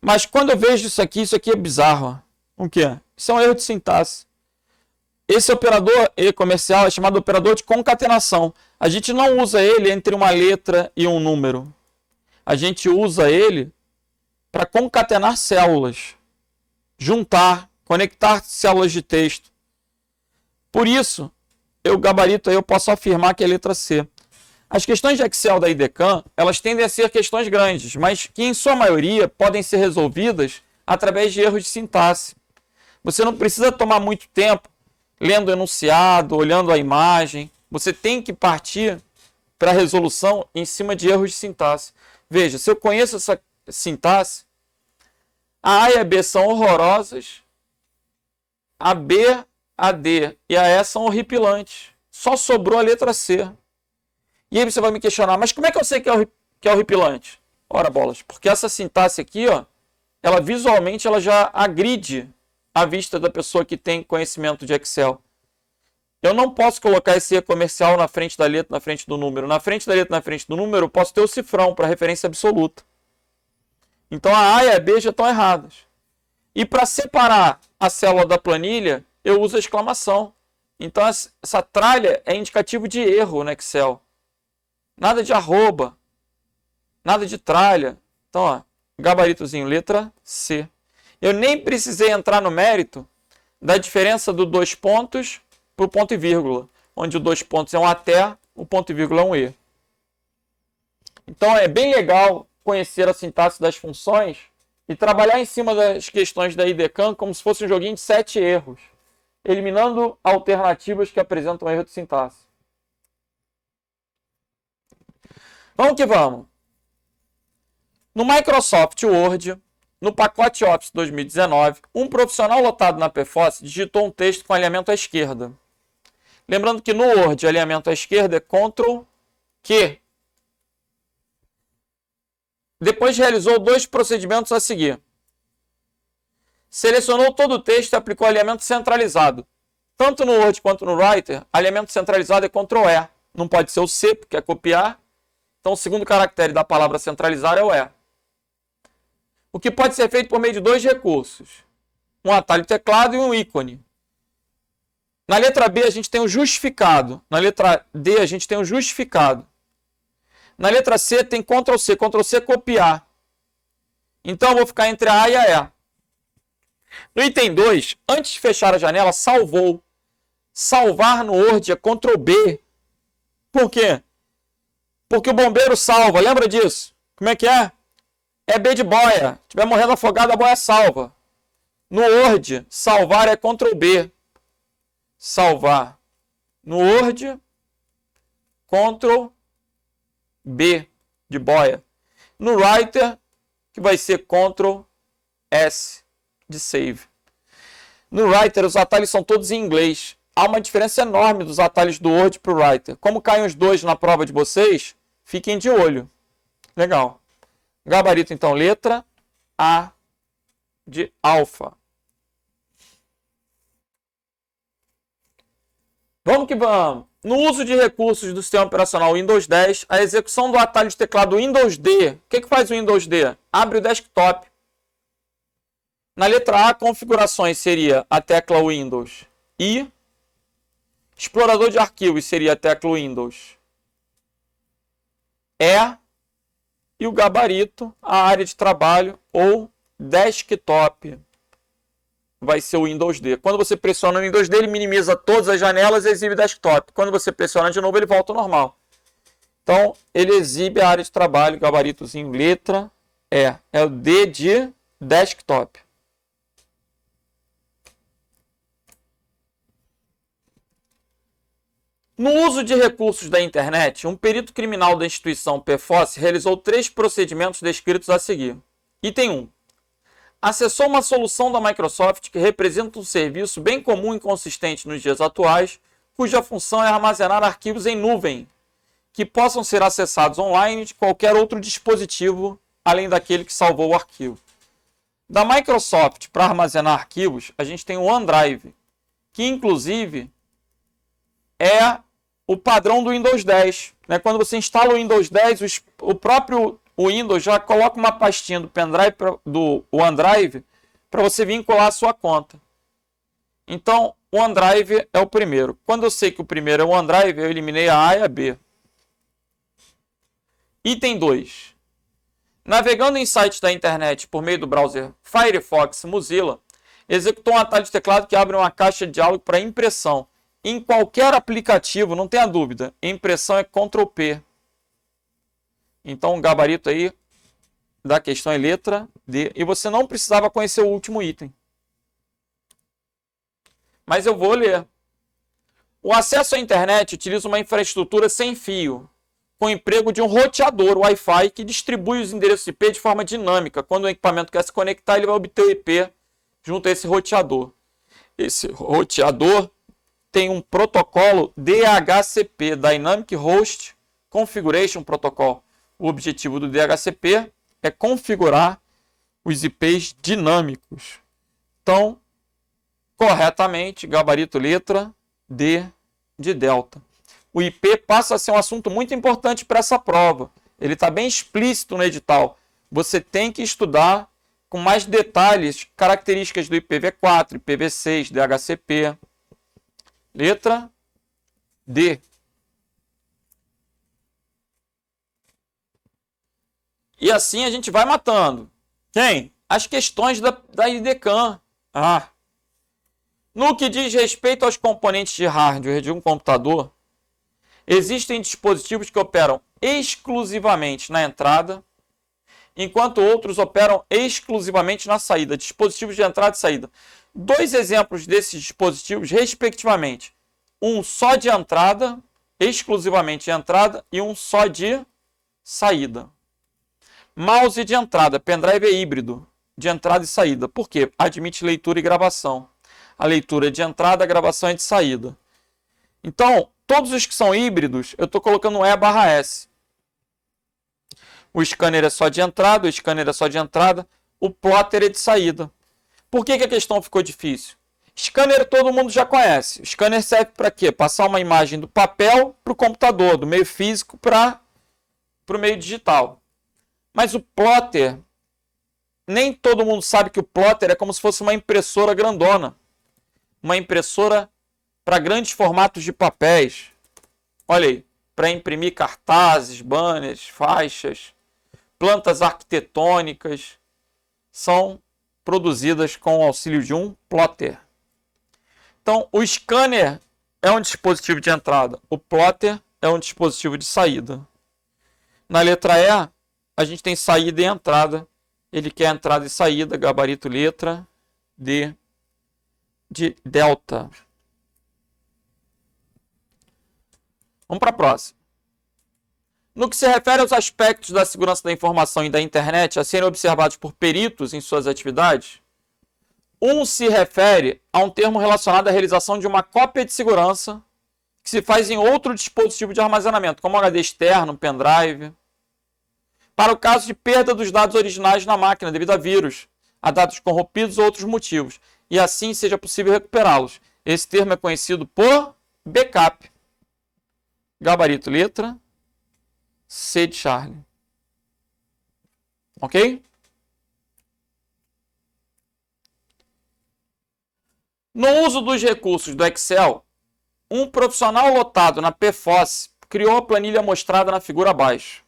Mas quando eu vejo isso aqui é bizarro. O quê? Isso é um erro de sintaxe. Esse operador E comercial é chamado operador de concatenação. A gente não usa ele entre uma letra e um número. A gente usa ele para concatenar células. Juntar, conectar células de texto. Por isso, eu gabarito aí, eu posso afirmar que é a letra C. As questões de Excel da IDECAM, elas tendem a ser questões grandes, mas que em sua maioria podem ser resolvidas através de erros de sintaxe. Você não precisa tomar muito tempo lendo o enunciado, olhando a imagem. Você tem que partir para a resolução em cima de erros de sintaxe. Veja, se eu conheço essa sintaxe, a A e a B são horrorosas, a B, a D e a E são horripilantes. Só sobrou a letra C. E aí você vai me questionar, mas como é que eu sei que é horripilante? Ora, bolas, porque essa sintaxe aqui, ó, ela visualmente ela já agride a vista da pessoa que tem conhecimento de Excel. Eu não posso colocar esse E comercial na frente da letra, na frente do número. Na frente da letra, na frente do número, eu posso ter o cifrão para referência absoluta. Então a A e a B já estão erradas. E para separar a célula da planilha, eu uso a exclamação. Então essa tralha é indicativo de erro no Excel. Nada de arroba, nada de tralha. Então, ó, gabaritozinho, letra C. Eu nem precisei entrar no mérito da diferença do 2 pontos para o ponto e vírgula, onde o 2 pontos é um até, o ponto e vírgula é um E. Então é bem legal conhecer a sintaxe das funções e trabalhar em cima das questões da IDECAM como se fosse um joguinho de 7 erros, eliminando alternativas que apresentam erro de sintaxe. Vamos que vamos. No Microsoft Word, no pacote Office 2019, um profissional lotado na PFOS digitou um texto com alinhamento à esquerda. Lembrando que no Word, alinhamento à esquerda é Ctrl Q. Depois realizou 2 procedimentos a seguir. Selecionou todo o texto e aplicou alinhamento centralizado. Tanto no Word quanto no Writer, alinhamento centralizado é Ctrl E. Não pode ser o C, porque é copiar. Então, o segundo caractere da palavra centralizar é o E. O que pode ser feito por meio de dois recursos. Um atalho teclado e um ícone. Na letra B, a gente tem o justificado. Na letra D, a gente tem o justificado. Na letra C, tem Ctrl C. Ctrl C, copiar. Então, eu vou ficar entre a A e a E. No item 2, antes de fechar a janela, salvou. Salvar no Word é Ctrl B. Por quê? Porque o bombeiro salva. Lembra disso? Como é que é? É B de boia. Se estiver morrendo afogado, a boia salva. No Word, salvar é Ctrl B. Salvar. No Word, Ctrl B de boia. No Writer, que vai ser Ctrl S de save. No Writer, os atalhos são todos em inglês. Há uma diferença enorme dos atalhos do Word para o Writer. Como caem os dois na prova de vocês, fiquem de olho. Legal. Gabarito, então, letra A de alfa. Vamos que vamos. No uso de recursos do sistema operacional Windows 10, a execução do atalho de teclado Windows D. O que faz o Windows D? Abre o desktop. Na letra A, configurações seria a tecla Windows I. Explorador de arquivos seria a tecla Windows E. E o gabarito, a área de trabalho ou desktop, vai ser o Windows D. Quando você pressiona o Windows D, ele minimiza todas as janelas e exibe desktop. Quando você pressiona de novo, ele volta ao normal. Então, ele exibe a área de trabalho, gabaritozinho, letra E. É o D de desktop. No uso de recursos da internet, um perito criminal da instituição PFOS realizou 3 procedimentos descritos a seguir. Item 1. Acessou uma solução da Microsoft que representa um serviço bem comum e consistente nos dias atuais, cuja função é armazenar arquivos em nuvem, que possam ser acessados online de qualquer outro dispositivo, além daquele que salvou o arquivo. Da Microsoft, para armazenar arquivos, a gente tem o OneDrive, que inclusive é o padrão do Windows 10. Quando você instala o Windows 10, o próprio Windows já coloca uma pastinha do pendrive do OneDrive para você vincular a sua conta. Então, o OneDrive é o primeiro. Quando eu sei que o primeiro é o OneDrive, eu eliminei a A e a B. Item 2. Navegando em sites da internet por meio do browser Firefox Mozilla, executou um atalho de teclado que abre uma caixa de diálogo para impressão. Em qualquer aplicativo, não tenha dúvida, impressão é Ctrl P. Então, o gabarito aí da questão é letra D. E você não precisava conhecer o último item. Mas eu vou ler. O acesso à internet utiliza uma infraestrutura sem fio, com o emprego de um roteador Wi-Fi que distribui os endereços IP de forma dinâmica. Quando o equipamento quer se conectar, ele vai obter o IP junto a esse roteador. Esse roteador tem um protocolo DHCP, Dynamic Host Configuration Protocol. O objetivo do DHCP é configurar os IPs dinâmicos. Então, corretamente, gabarito letra D de delta. O IP passa a ser um assunto muito importante para essa prova. Ele está bem explícito no edital. Você tem que estudar com mais detalhes características do IPv4, IPv6, DHCP. Letra D. E assim a gente vai matando. Quem? As questões da IDECAM. No que diz respeito aos componentes de hardware de um computador, existem dispositivos que operam exclusivamente na entrada, enquanto outros operam exclusivamente na saída. Dispositivos de entrada e saída. 2 exemplos desses dispositivos, respectivamente. Um só de entrada, exclusivamente de entrada, e um só de saída. Mouse de entrada, pendrive é híbrido, de entrada e saída. Por quê? Admite leitura e gravação. A leitura é de entrada, a gravação é de saída. Então, todos os que são híbridos, eu estou colocando E/S. O scanner é só de entrada, o scanner é só de entrada, o plotter é de saída. Por que a questão ficou difícil? Scanner todo mundo já conhece. O scanner serve para quê? Passar uma imagem do papel para o computador, do meio físico para para o meio digital. Mas o plotter, nem todo mundo sabe que o plotter é como se fosse uma impressora grandona. Uma impressora para grandes formatos de papéis. Olha aí, para imprimir cartazes, banners, faixas, plantas arquitetônicas, são produzidas com o auxílio de um plotter. Então, o scanner é um dispositivo de entrada, o plotter é um dispositivo de saída. Na letra E, a gente tem saída e entrada. Ele quer entrada e saída, gabarito letra D de delta. Vamos para a próxima. No que se refere aos aspectos da segurança da informação e da internet a serem observados por peritos em suas atividades, um se refere a um termo relacionado à realização de uma cópia de segurança que se faz em outro dispositivo de armazenamento, como HD externo, pendrive, para o caso de perda dos dados originais na máquina devido a vírus, a dados corrompidos ou outros motivos, e assim seja possível recuperá-los. Esse termo é conhecido por backup. Gabarito letra C de Charlie. Ok? No uso dos recursos do Excel, um profissional lotado na PFOS criou a planilha mostrada na figura abaixo.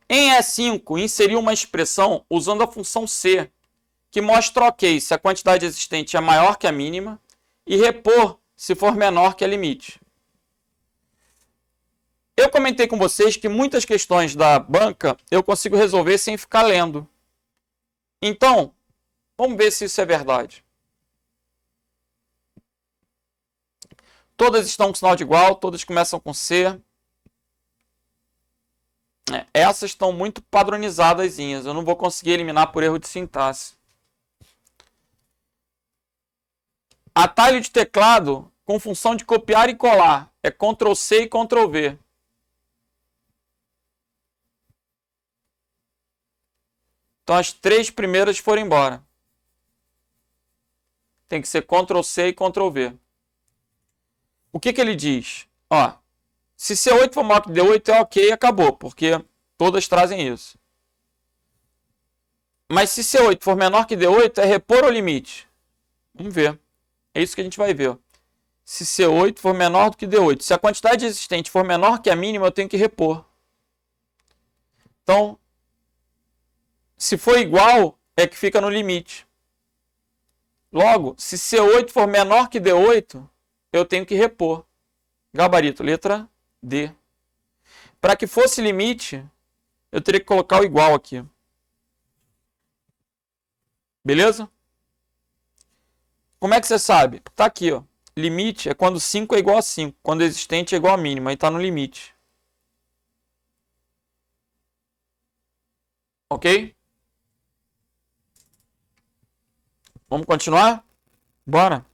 Em E5, inseriu uma expressão usando a função C, que mostra ok se a quantidade existente é maior que a mínima e repor se for menor que a limite. Eu comentei com vocês que muitas questões da banca eu consigo resolver sem ficar lendo. Então, vamos ver se isso é verdade. Todas estão com sinal de igual, todas começam com C. Essas estão muito padronizadas, eu não vou conseguir eliminar por erro de sintaxe. Atalho de teclado com função de copiar e colar é Ctrl C e Ctrl V. Então as três primeiras foram embora. Tem que ser Ctrl C e Ctrl V. O que ele diz? Ó, se C8 for maior que D8 é ok, acabou, porque todas trazem isso. Mas se C8 for menor que D8 é repor o limite. Vamos ver. É isso que a gente vai ver. Se C8 for menor do que D8. Se a quantidade existente for menor que a mínima, eu tenho que repor. Então, se for igual, é que fica no limite. Logo, se C8 for menor que D8, eu tenho que repor. Gabarito, letra D. Para que fosse limite, eu teria que colocar o igual aqui. Beleza? Como é que você sabe? Está aqui, ó. Limite é quando 5 é igual a 5. Quando existente é igual a mínima. Aí está no limite. Ok? Vamos continuar? Bora!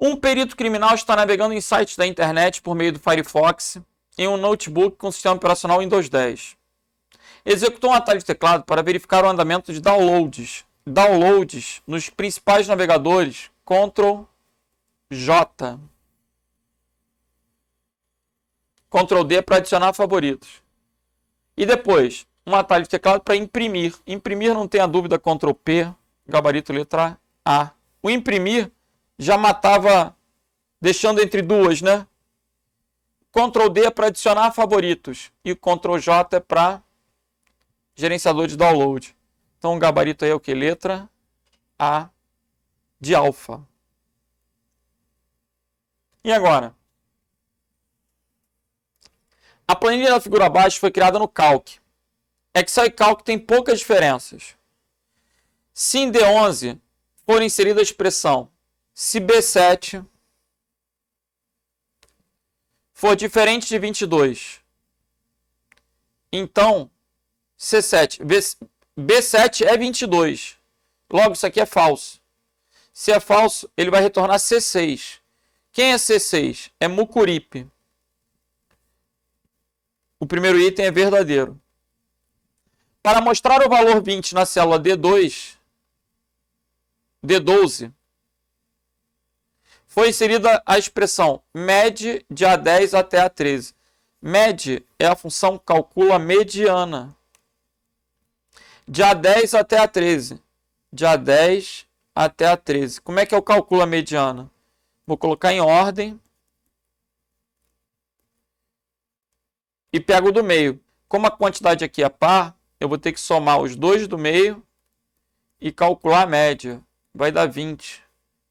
Um perito criminal está navegando em sites da internet por meio do Firefox em um notebook com sistema operacional Windows 10. Executou um atalho de teclado para verificar o andamento de downloads nos principais navegadores, Ctrl J. Ctrl D para adicionar favoritos. E depois, um atalho de teclado para imprimir. Imprimir, não tenha dúvida, Ctrl P, gabarito letra A. O imprimir já matava, deixando entre duas, né? Ctrl D é para adicionar favoritos. E o Ctrl J é para gerenciador de download. Então o gabarito aí é o que? Letra A de alfa. E agora? A planilha da figura abaixo foi criada no Calc. Excel e Calc tem poucas diferenças. Se em D11 for inserida a expressão se B7 for diferente de 22, então C7, B7 é 22. Logo, isso aqui é falso. Se é falso, ele vai retornar C6. Quem é C6? É Mucuripe. O primeiro item é verdadeiro. Para mostrar o valor 20 na célula D12, foi inserida a expressão mede de A10 até A13. Mede é a função que calcula a mediana. De A10 até A13. De A10 até A13. Como é que eu calculo a mediana? Vou colocar em ordem. E pego o do meio. Como a quantidade aqui é par, eu vou ter que somar os dois do meio e calcular a média. Vai dar 20.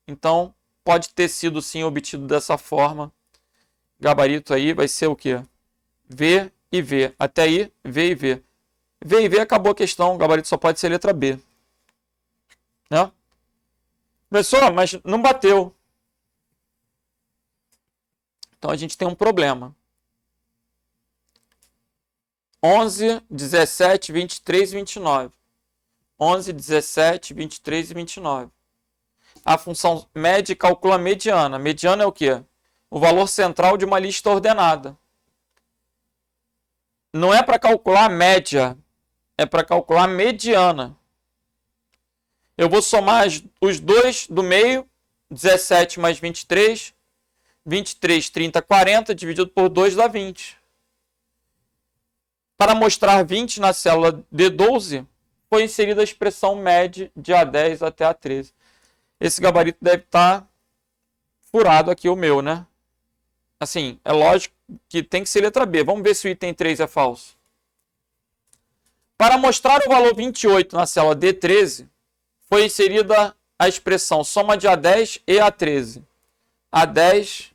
Então, pode ter sido sim obtido dessa forma. Gabarito aí vai ser o quê? V e V. Até aí, V e V. V e V acabou a questão. O gabarito só pode ser letra B. Né? Professor, mas não bateu. Então a gente tem um problema. 11, 17, 23 e 29. 11, 17, 23 e 29. A função média calcula a mediana. Mediana é o quê? O valor central de uma lista ordenada. Não é para calcular a média, é para calcular a mediana. Eu vou somar os dois do meio, 17 mais 23, 23, 30, 40, dividido por 2 dá 20. Para mostrar 20 na célula D12, foi inserida a expressão média de A10 até A13. Esse gabarito deve estar furado aqui, o meu, né? Assim, é lógico que tem que ser letra B. Vamos ver se o item 3 é falso. Para mostrar o valor 28 na célula D13, foi inserida a expressão soma de A10 e A13. A10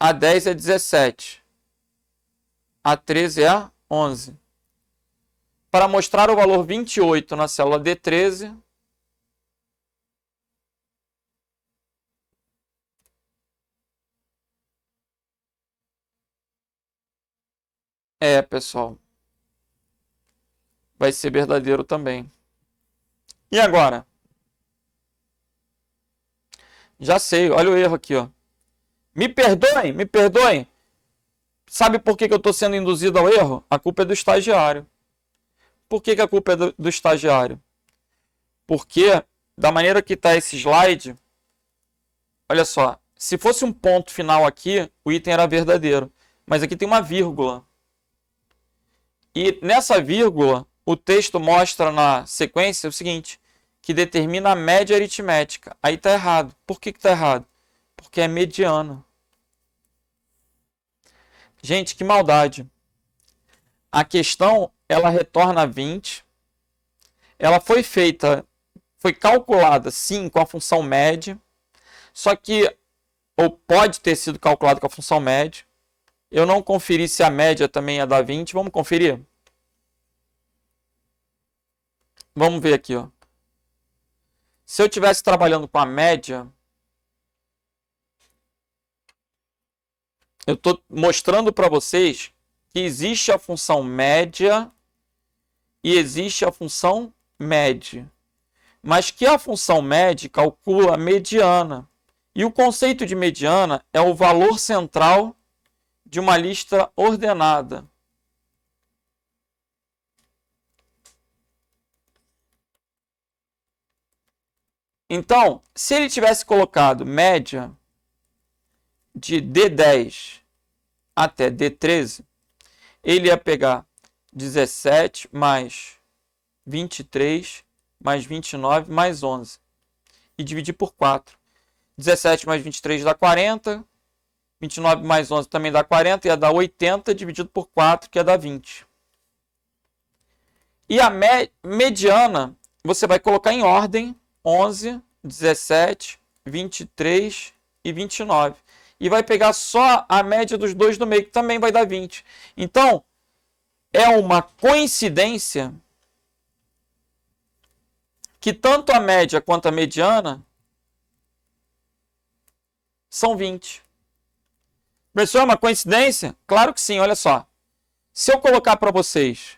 é 17. A13 é 11. Para mostrar o valor 28 na célula D13, pessoal, vai ser verdadeiro também. E agora? Já sei, olha o erro aqui, ó. Me perdoem, me perdoem. Sabe por que eu estou sendo induzido ao erro? A culpa é do estagiário. Por que a culpa é do estagiário? Porque, da maneira que está esse slide, olha só, se fosse um ponto final aqui, o item era verdadeiro. Mas aqui tem uma vírgula. E nessa vírgula, o texto mostra na sequência o seguinte, que determina a média aritmética. Aí está errado. Por que está errado? Porque é mediana. Gente, que maldade. A questão, ela retorna 20. Ela foi calculada, sim, com a função média. Só que, ou pode ter sido calculada com a função média. Eu não conferi se a média também é da 20. Vamos conferir? Vamos ver aqui, ó. Se eu estivesse trabalhando com a média, eu estou mostrando para vocês que existe a função média e existe a função média. Mas que a função média calcula a mediana. E o conceito de mediana é o valor central de uma lista ordenada. Então, se ele tivesse colocado média de D10 até D13, ele ia pegar 17 mais 23 mais 29 mais 11 e dividir por 4. 17 mais 23 dá 40, 29 mais 11 também dá 40, ia dar 80 dividido por 4, que ia dar 20. E a mediana, você vai colocar em ordem 11, 17, 23 e 29. E vai pegar só a média dos dois do meio, que também vai dar 20. Então, é uma coincidência que tanto a média quanto a mediana são 20. Professor, é uma coincidência? Claro que sim, olha só. Se eu colocar para vocês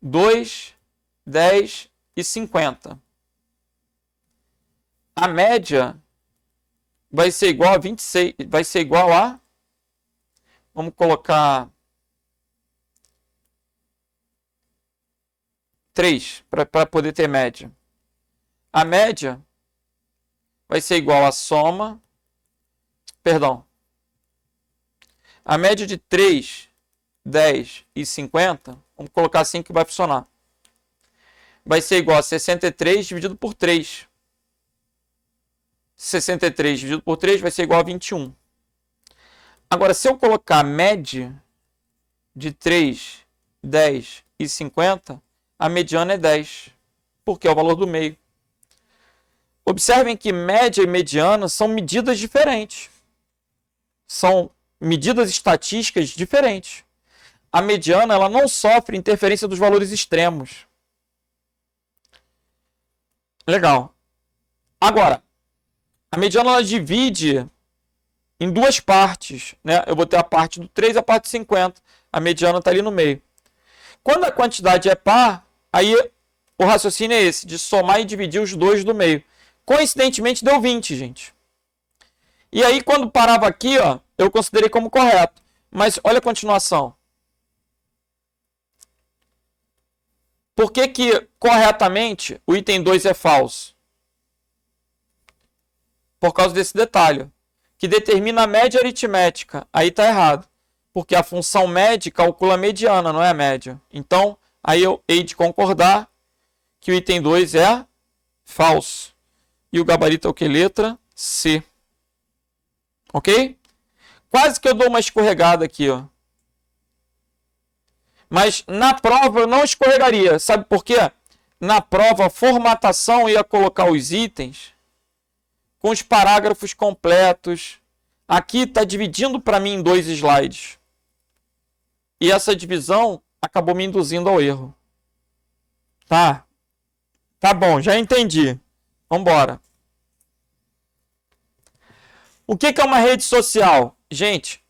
2, 10 e 50, a média vai ser igual a 26, vai ser igual a, vamos colocar 3, para poder ter média. A média vai ser igual à soma, perdão, a média de 3, 10 e 50, vamos colocar assim que vai funcionar, vai ser igual a 63 dividido por 3. 63 dividido por 3 vai ser igual a 21. Agora, se eu colocar a média de 3, 10 e 50, a mediana é 10, porque é o valor do meio. Observem que média e mediana são medidas diferentes. São medidas estatísticas diferentes. A mediana ela não sofre interferência dos valores extremos. Legal. Agora, a mediana ela divide em duas partes, né? Eu vou ter a parte do 3 e a parte do 50. A mediana está ali no meio. Quando a quantidade é par, aí o raciocínio é esse, de somar e dividir os dois do meio. Coincidentemente deu 20, gente. E aí quando parava aqui, ó, eu considerei como correto. Mas olha a continuação. Por que que corretamente o item 2 é falso? Por causa desse detalhe, que determina a média aritmética. Aí está errado, porque a função média calcula a mediana, não é a média. Então, aí eu hei de concordar que o item 2 é falso. E o gabarito é o que? Letra C. Ok? Quase que eu dou uma escorregada aqui, ó. Mas na prova eu não escorregaria. Sabe por quê? Na prova, a formatação ia colocar os itens com os parágrafos completos. Aqui está dividindo para mim em 2 slides. E essa divisão acabou me induzindo ao erro. Tá? Tá bom, já entendi. Vamos embora. O que é uma rede social? Gente,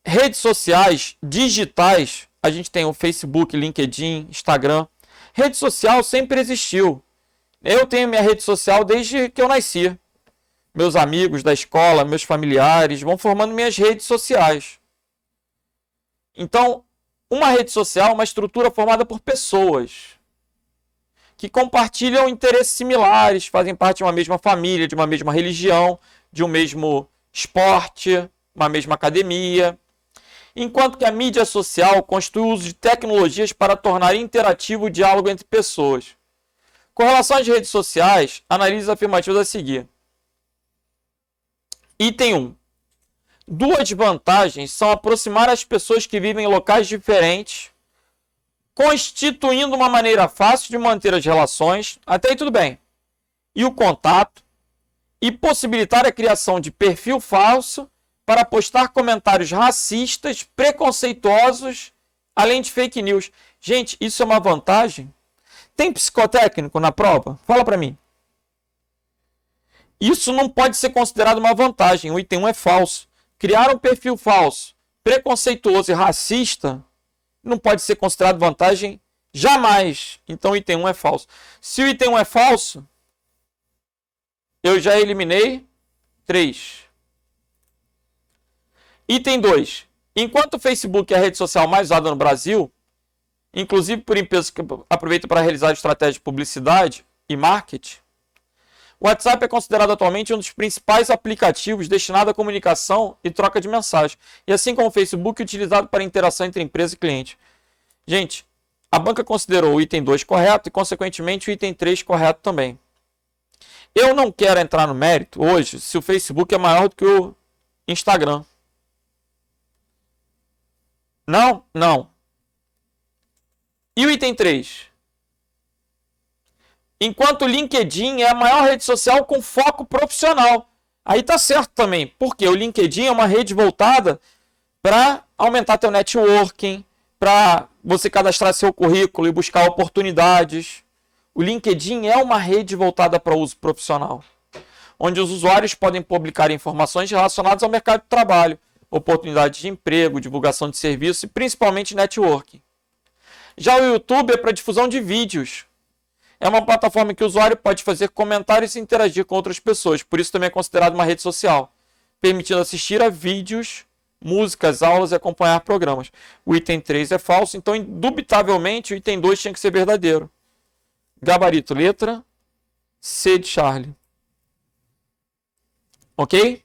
redes sociais digitais, a gente tem o Facebook, LinkedIn, Instagram. Rede social sempre existiu. Eu tenho minha rede social desde que eu nasci. Meus amigos da escola, meus familiares vão formando minhas redes sociais. Então, uma rede social é uma estrutura formada por pessoas que compartilham interesses similares, fazem parte de uma mesma família, de uma mesma religião, de um mesmo esporte, uma mesma academia. Enquanto que a mídia social constitui o uso de tecnologias para tornar interativo o diálogo entre pessoas. Com relação às redes sociais, analise as afirmativas a seguir. Item 1. Duas vantagens são aproximar as pessoas que vivem em locais diferentes, constituindo uma maneira fácil de manter as relações, até aí tudo bem, e o contato, e possibilitar a criação de perfil falso para postar comentários racistas, preconceituosos, além de fake news. Gente, isso é uma vantagem? Tem psicotécnico na prova? Fala para mim. Isso não pode ser considerado uma vantagem. O item 1 é falso. Criar um perfil falso, preconceituoso e racista não pode ser considerado vantagem jamais. Então o item 1 é falso. Se o item 1 é falso, eu já eliminei 3. Item 2. Enquanto o Facebook é a rede social mais usada no Brasil, inclusive por empresas que aproveitam para realizar estratégias de publicidade e marketing, o WhatsApp é considerado atualmente um dos principais aplicativos destinado à comunicação e troca de mensagens. E assim como o Facebook, utilizado para interação entre empresa e cliente. Gente, a banca considerou o item 2 correto e, consequentemente, o item 3 correto também. Eu não quero entrar no mérito hoje se o Facebook é maior do que o Instagram. Não? Não. E o item 3? Enquanto o LinkedIn é a maior rede social com foco profissional. Aí tá certo também, porque o LinkedIn é uma rede voltada para aumentar teu networking, para você cadastrar seu currículo e buscar oportunidades. O LinkedIn é uma rede voltada para uso profissional, onde os usuários podem publicar informações relacionadas ao mercado de trabalho, oportunidades de emprego, divulgação de serviços e principalmente networking. Já o YouTube é para difusão de vídeos. É uma plataforma que o usuário pode fazer comentários e interagir com outras pessoas, por isso também é considerado uma rede social, permitindo assistir a vídeos, músicas, aulas e acompanhar programas. O item 3 é falso, então indubitavelmente o item 2 tinha que ser verdadeiro. Gabarito, letra C de Charlie. Ok?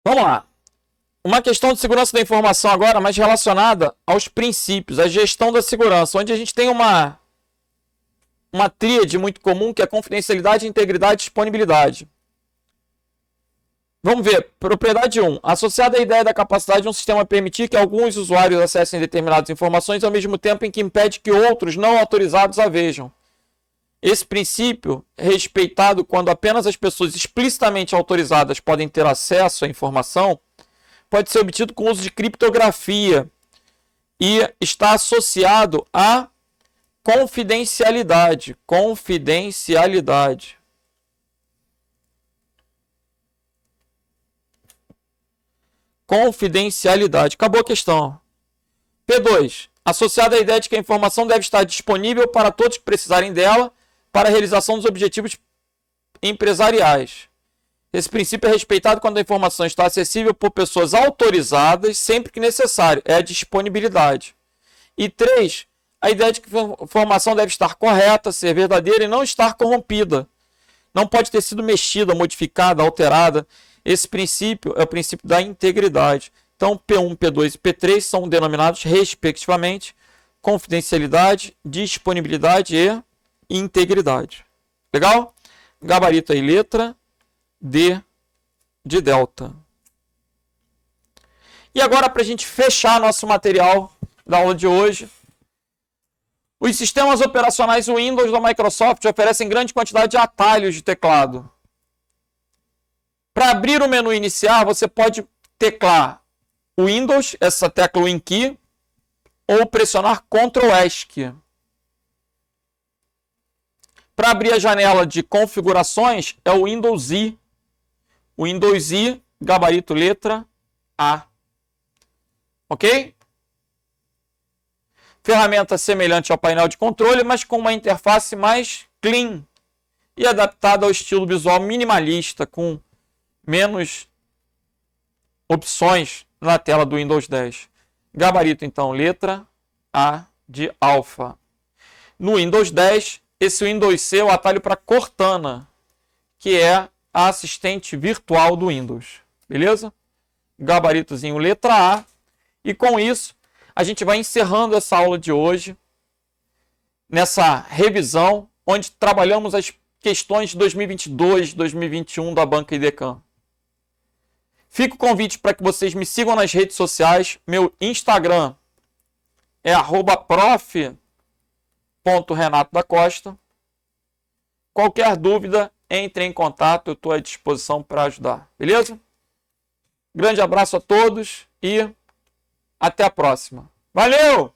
Vamos lá. Uma questão de segurança da informação agora, mais relacionada aos princípios, à gestão da segurança, onde a gente tem uma tríade muito comum, que é confidencialidade, integridade e disponibilidade. Vamos ver. Propriedade 1. Associada à ideia da capacidade de um sistema permitir que alguns usuários acessem determinadas informações ao mesmo tempo em que impede que outros não autorizados a vejam. Esse princípio é respeitado quando apenas as pessoas explicitamente autorizadas podem ter acesso à informação, pode ser obtido com o uso de criptografia e está associado à confidencialidade. Confidencialidade. Confidencialidade. Acabou a questão. P2. Associada à ideia de que a informação deve estar disponível para todos que precisarem dela para a realização dos objetivos empresariais. Esse princípio é respeitado quando a informação está acessível por pessoas autorizadas sempre que necessário. É a disponibilidade. E 3. A ideia de que a informação deve estar correta, ser verdadeira e não estar corrompida. Não pode ter sido mexida, modificada, alterada. Esse princípio é o princípio da integridade. Então, P1, P2 e P3 são denominados, respectivamente, confidencialidade, disponibilidade e integridade. Legal? Gabarito aí, letra D de delta. E agora, para a gente fechar nosso material da aula de hoje, os sistemas operacionais Windows da Microsoft oferecem grande quantidade de atalhos de teclado. Para abrir o menu iniciar, você pode teclar Windows, essa tecla WinKey, ou pressionar Ctrl ESC. Para abrir a janela de configurações, é o Windows I. Windows I, gabarito letra A. Ok? Ferramenta semelhante ao painel de controle, mas com uma interface mais clean e adaptada ao estilo visual minimalista, com menos opções na tela do Windows 10. Gabarito, então, letra A de alfa. No Windows 10, esse Windows C é o atalho para Cortana, que é a assistente virtual do Windows. Beleza? Gabaritozinho letra A. E com isso, a gente vai encerrando essa aula de hoje, nessa revisão, onde trabalhamos as questões de 2022, 2021 da Banca Idecam. Fica o convite para que vocês me sigam nas redes sociais. Meu Instagram é @prof.renatodacosta. Qualquer dúvida, entre em contato, eu estou à disposição para ajudar. Beleza? Grande abraço a todos e até a próxima. Valeu!